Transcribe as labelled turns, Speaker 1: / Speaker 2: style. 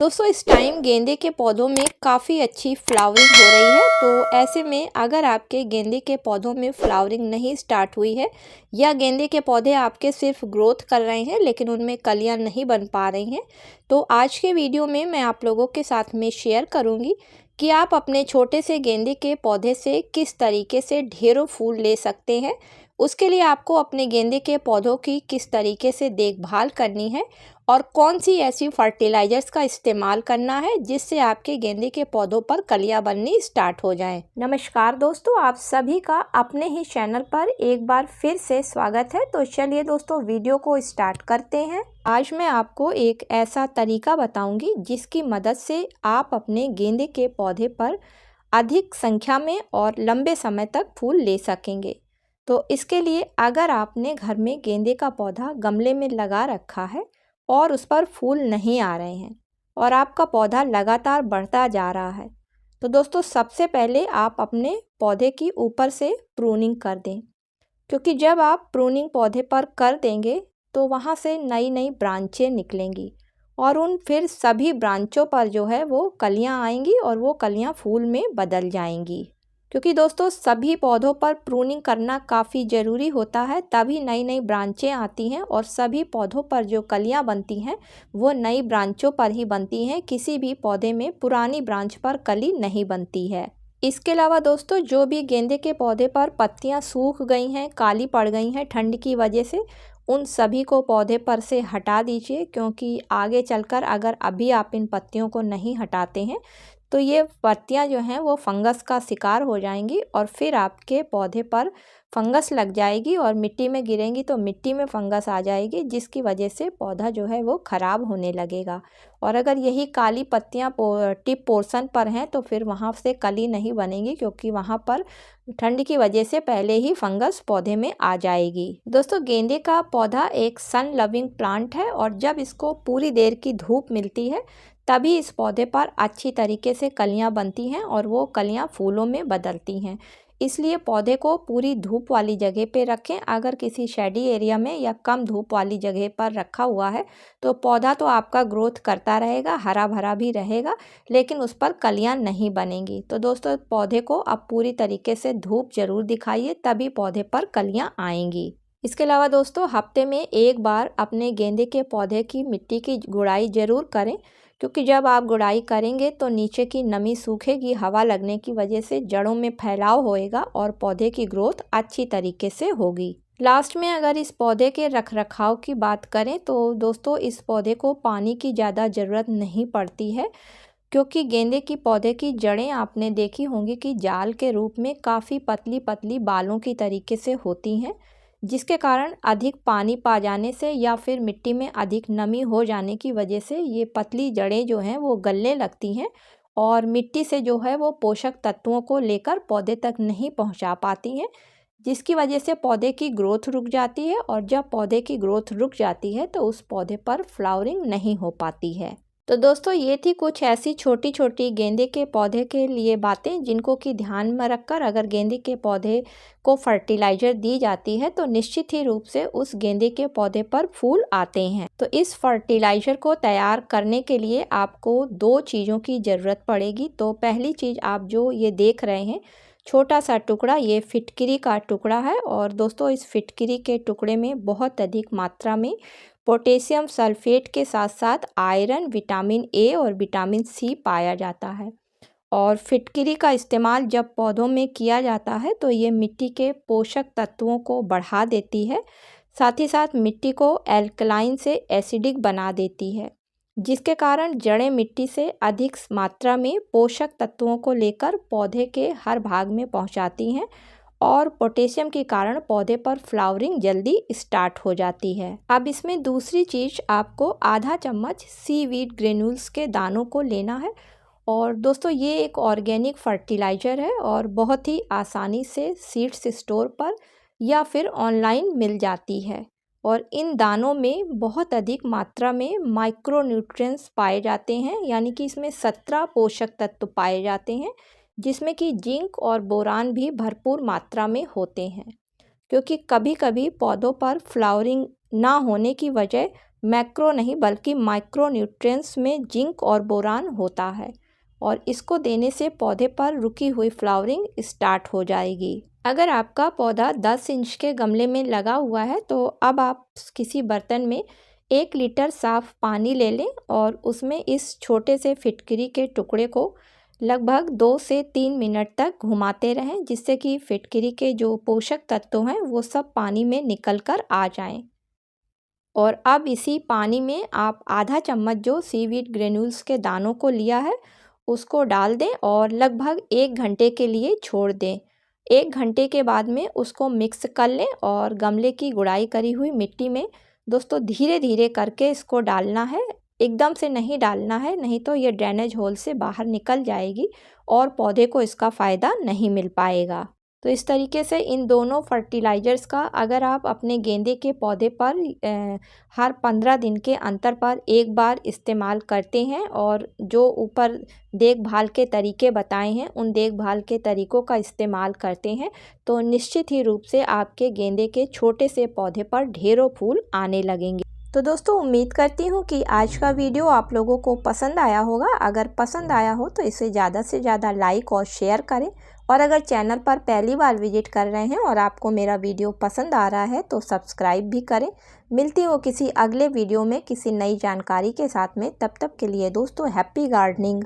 Speaker 1: दोस्तों इस टाइम गेंदे के पौधों में काफ़ी अच्छी फ्लावरिंग हो रही है। तो ऐसे में अगर आपके गेंदे के पौधों में फ्लावरिंग नहीं स्टार्ट हुई है या गेंदे के पौधे आपके सिर्फ ग्रोथ कर रहे हैं लेकिन उनमें कलियां नहीं बन पा रही हैं, तो आज के वीडियो में मैं आप लोगों के साथ में शेयर करूंगी कि आप अपने छोटे से गेंदे के पौधे से किस तरीके से ढेरों फूल ले सकते हैं। उसके लिए आपको अपने गेंदे के पौधों की किस तरीके से देखभाल करनी है और कौन सी ऐसी फर्टिलाइजर्स का इस्तेमाल करना है जिससे आपके गेंदे के पौधों पर कलियां बननी स्टार्ट हो जाएं। नमस्कार दोस्तों, आप सभी का अपने ही चैनल पर एक बार फिर से स्वागत है। तो चलिए दोस्तों वीडियो को स्टार्ट करते हैं। आज मैं आपको एक ऐसा तरीका बताऊंगी जिसकी मदद से आप अपने गेंदे के पौधे पर अधिक संख्या में और लंबे समय तक फूल ले सकेंगे। तो इसके लिए अगर आपने घर में गेंदे का पौधा गमले में लगा रखा है और उस पर फूल नहीं आ रहे हैं और आपका पौधा लगातार बढ़ता जा रहा है, तो दोस्तों सबसे पहले आप अपने पौधे की ऊपर से प्रूनिंग कर दें, क्योंकि जब आप प्रूनिंग पौधे पर कर देंगे तो वहाँ से नई नई ब्रांचें निकलेंगी और उन फिर सभी ब्रांचों पर जो है वो कलियाँ आएंगी और वो कलियाँ फूल में बदल जाएंगी। क्योंकि दोस्तों सभी पौधों पर प्रूनिंग करना काफ़ी ज़रूरी होता है, तभी नई नई ब्रांचें आती हैं और सभी पौधों पर जो कलियां बनती हैं वो नई ब्रांचों पर ही बनती हैं। किसी भी पौधे में पुरानी ब्रांच पर कली नहीं बनती है। इसके अलावा दोस्तों जो भी गेंदे के पौधे पर पत्तियां सूख गई हैं, काली पड़ गई हैं ठंड की वजह से, उन सभी को पौधे पर से हटा दीजिए, क्योंकि आगे चलकर अगर अभी आप इन पत्तियों को नहीं हटाते हैं तो ये पत्तियां जो हैं वो फंगस का शिकार हो जाएंगी और फिर आपके पौधे पर फंगस लग जाएगी और मिट्टी में गिरेंगी तो मिट्टी में फंगस आ जाएगी, जिसकी वजह से पौधा जो है वो ख़राब होने लगेगा। और अगर यही काली पत्तियां टिप पोर्शन पर हैं तो फिर वहाँ से कली नहीं बनेगी, क्योंकि वहाँ पर ठंड की वजह से पहले ही फंगस पौधे में आ जाएगी। दोस्तों गेंदे का पौधा एक सन लविंग प्लांट है और जब इसको पूरी देर की धूप मिलती है तभी इस पौधे पर अच्छी तरीके से कलियां बनती हैं और वो कलियां फूलों में बदलती हैं। इसलिए पौधे को पूरी धूप वाली जगह पे रखें। अगर किसी शेडी एरिया में या कम धूप वाली जगह पर रखा हुआ है तो पौधा तो आपका ग्रोथ करता रहेगा, हरा भरा भी रहेगा, लेकिन उस पर कलियां नहीं बनेंगी। तो दोस्तों पौधे को आप पूरी तरीके से धूप जरूर दिखाइए, तभी पौधे पर कलियां आएंगी। इसके अलावा दोस्तों हफ्ते में एक बार अपने गेंदे के पौधे की मिट्टी की गुड़ाई ज़रूर करें, क्योंकि जब आप गुड़ाई करेंगे तो नीचे की नमी सूखेगी, हवा लगने की वजह से जड़ों में फैलाव होएगा और पौधे की ग्रोथ अच्छी तरीके से होगी। लास्ट में अगर इस पौधे के रखरखाव की बात करें तो दोस्तों इस पौधे को पानी की ज़्यादा ज़रूरत नहीं पड़ती है, क्योंकि गेंदे की पौधे की जड़ें आपने देखी होंगी कि जाल के रूप में काफ़ी पतली पतली बालों की तरीके से होती हैं, जिसके कारण अधिक पानी पा जाने से या फिर मिट्टी में अधिक नमी हो जाने की वजह से ये पतली जड़ें जो हैं वो गलने लगती हैं और मिट्टी से जो है वो पोषक तत्वों को लेकर पौधे तक नहीं पहुंचा पाती हैं, जिसकी वजह से पौधे की ग्रोथ रुक जाती है और जब पौधे की ग्रोथ रुक जाती है तो उस पौधे पर फ्लावरिंग नहीं हो पाती है। तो दोस्तों ये थी कुछ ऐसी छोटी छोटी गेंदे के पौधे के लिए बातें जिनको कि ध्यान में रखकर अगर गेंदे के पौधे को फर्टिलाइज़र दी जाती है तो निश्चित ही रूप से उस गेंदे के पौधे पर फूल आते हैं। तो इस फर्टिलाइज़र को तैयार करने के लिए आपको दो चीज़ों की ज़रूरत पड़ेगी। तो पहली चीज़ आप जो ये देख रहे हैं छोटा सा टुकड़ा, ये फिटकिरी का टुकड़ा है और दोस्तों इस फिटकिरी के टुकड़े में बहुत अधिक मात्रा में पोटेशियम सल्फेट के साथ साथ आयरन, विटामिन ए और विटामिन सी पाया जाता है। और फिटकिरी का इस्तेमाल जब पौधों में किया जाता है तो ये मिट्टी के पोषक तत्वों को बढ़ा देती है, साथ ही साथ मिट्टी को एल्कलाइन से एसिडिक बना देती है, जिसके कारण जड़ें मिट्टी से अधिक मात्रा में पोषक तत्वों को लेकर पौधे के हर भाग में पहुंचाती हैं और पोटेशियम के कारण पौधे पर फ्लावरिंग जल्दी स्टार्ट हो जाती है। अब इसमें दूसरी चीज़ आपको आधा चम्मच सीवीड ग्रेन्यूल्स के दानों को लेना है और दोस्तों ये एक ऑर्गेनिक फर्टिलाइज़र है और बहुत ही आसानी से सीड्स स्टोर पर या फिर ऑनलाइन मिल जाती है। और इन दानों में बहुत अधिक मात्रा में माइक्रोन्यूट्रिएंट्स पाए जाते हैं, यानी कि इसमें 17 पोषक तत्व पाए जाते हैं, जिसमें कि जिंक और बोरान भी भरपूर मात्रा में होते हैं। क्योंकि कभी कभी पौधों पर फ्लावरिंग ना होने की वजह मैक्रो नहीं बल्कि माइक्रो न्यूट्रिएंट्स में जिंक और बोरान होता है और इसको देने से पौधे पर रुकी हुई फ्लावरिंग स्टार्ट हो जाएगी। अगर आपका पौधा 10 इंच के गमले में लगा हुआ है तो अब आप किसी बर्तन में 1 लीटर साफ़ पानी ले लें और उसमें इस छोटे से फिटकरी के टुकड़े को लगभग 2 से 3 मिनट तक घुमाते रहें, जिससे कि फिटकरी के जो पोषक तत्व हैं वो सब पानी में निकल कर आ जाएं। और अब इसी पानी में आप आधा चम्मच जो सीवीड ग्रेन्यूल्स के दानों को लिया है उसको डाल दें और लगभग 1 घंटे के लिए छोड़ दें। 1 घंटे के बाद में उसको मिक्स कर लें और गमले की गुड़ाई करी हुई मिट्टी में दोस्तों धीरे धीरे करके इसको डालना है, एकदम से नहीं डालना है, नहीं तो ये ड्रेनेज होल से बाहर निकल जाएगी और पौधे को इसका फ़ायदा नहीं मिल पाएगा। तो इस तरीके से इन दोनों फर्टिलाइज़र्स का अगर आप अपने गेंदे के पौधे पर हर 15 दिन के अंतर पर एक बार इस्तेमाल करते हैं और जो ऊपर देखभाल के तरीके बताए हैं उन देखभाल के तरीक़ों का इस्तेमाल करते हैं तो निश्चित ही रूप से आपके गेंदे के छोटे से पौधे पर ढेरों फूल आने लगेंगे। तो दोस्तों उम्मीद करती हूँ कि आज का वीडियो आप लोगों को पसंद आया होगा। अगर पसंद आया हो तो इसे ज़्यादा से ज़्यादा लाइक और शेयर करें और अगर चैनल पर पहली बार विजिट कर रहे हैं और आपको मेरा वीडियो पसंद आ रहा है तो सब्सक्राइब भी करें। मिलती हूँ किसी अगले वीडियो में किसी नई जानकारी के साथ में, तब तक के लिए दोस्तों हैप्पी गार्डनिंग।